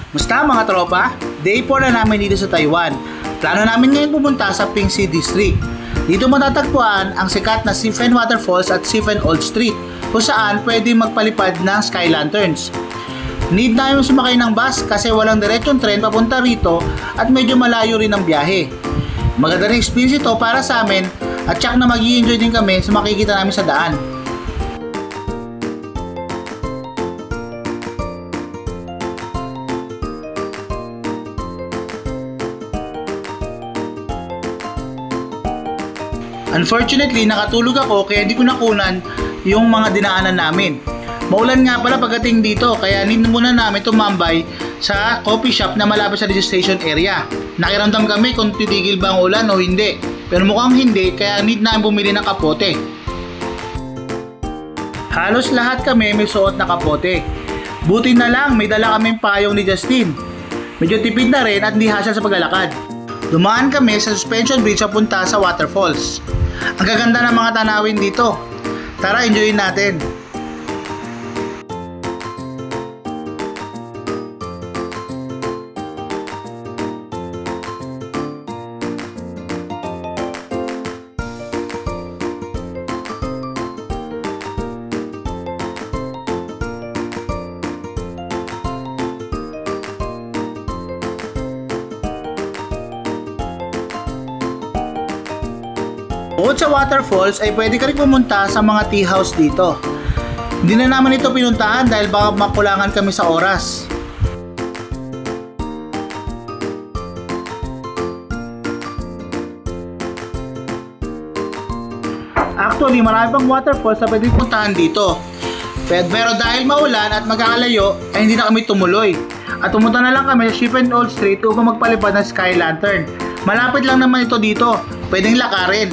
Musta mga tropa? Day 4 na namin dito sa Taiwan. Plano namin ngayon pumunta sa Pingxi District. Dito matatagpuan ang sikat na Sifen Waterfalls at Sifen Old Street, kung saan pwede magpalipad ng sky lanterns. Need namin sumakay ng bus kasi walang diretsong tren papunta rito at medyo malayo rin ang biyahe. Maganda rin experience ito para sa amin at tsak na mag-i-enjoy din kami sa makikita namin sa daan. Unfortunately, nakatulog ako kaya hindi ko nakunan yung mga dinaanan namin. Maulan nga pala pagdating dito kaya need muna namin tumambay sa coffee shop na malapit sa registration area. Nakiramdam kami kung titigil ba ang ulan o hindi. Pero mukhang hindi kaya need namin bumili ng kapote. Halos lahat kami may suot na kapote. Buti na lang may dala kaming payong ni Justin. Medyo tipid na rin at hindi hassle sa paglalakad. Dumaan kami sa suspension bridge papunta sa waterfalls. Ang gaganda ng mga tanawin dito. Tara, enjoyin natin. Bukod sa waterfalls ay pwede ka rin pumunta sa mga tea house dito. Hindi na naman ito pinuntahan dahil baka makulangan kami sa oras. Actually, marami pang waterfalls na pwede puntahan dito. Pero dahil maulan at magkakalayo ay hindi na kami tumuloy. At pumunta na lang kami sa Sifen Old Street upang magpalipad ng sky lantern. Malapit lang naman ito dito. Pwedeng lakarin.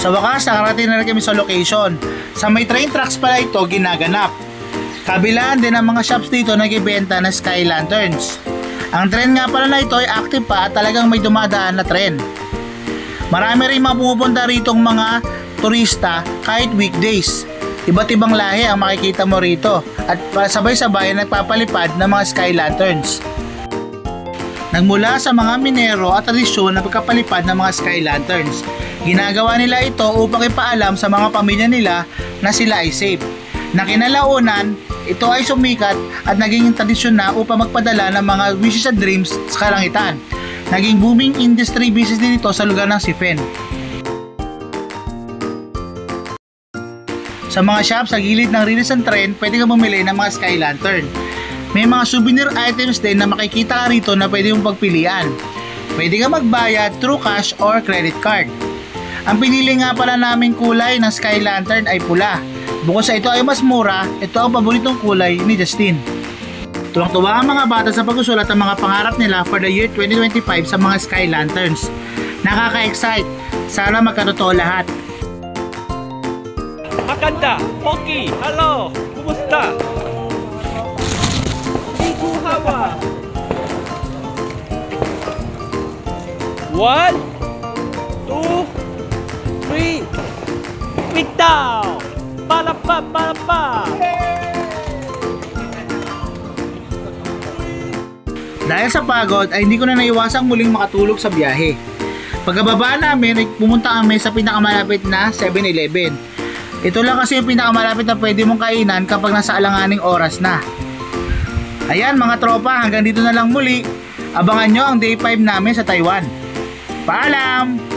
Sa wakas, nakarating na rin kami sa location. Sa may train tracks pala ito ginaganap. Kabilaan din ang mga shops dito na nagbebenta ng sky lanterns. Ang tren nga pala na ito ay active pa at talagang may dumadaan na tren. Marami rin mapupunta rito ang mga turista kahit weekdays. Iba't ibang lahi ang makikita mo rito at sabay-sabay nagpapalipad ng mga sky lanterns. Nagmula sa mga minero at tradisyon na pagkapalipad ng mga sky lanterns. Ginagawa nila ito upang ipaalam sa mga pamilya nila na sila ay safe. Na kinalaunan, ito ay sumikat at naging tradisyon na upang magpadala ng mga wishes at dreams sa kalangitan. Naging booming industry business din ito sa lugar ng Sifen. Sa mga shop sa gilid ng Rilisan Tren, pwede ka bumili ng mga sky lantern. May mga souvenir items din na makikita ka rito na pwede mong pagpilian. Pwede ka magbayad through cash or credit card. Ang pinili nga pala naming kulay ng sky lantern ay pula. Bukod sa ito ay mas mura, ito ang paboritong kulay ni Justin. Tuwang-tuwa ang mga bata sa pagsusulat ang mga pangarap nila for the year 2025 sa mga sky lanterns. Nakaka-excite. Sana magkatotoo lahat. Maganda! Pogi! Hello! Kumusta? Iku hawa! 1, 2, 3, bitaw! Palapa! Palapa! Dahil sa pagod ay hindi ko na naiwasang muling makatulog sa biyahe. Pagkababa namin ay pumunta kami sa pinakamalapit na 7-Eleven. Ito lang kasi yung pinakamalapit na pwede mong kainan kapag nasa alanganing oras na. Ayan mga tropa, hanggang dito na lang muli. Abangan nyo ang day 5 namin sa Taiwan. Paalam!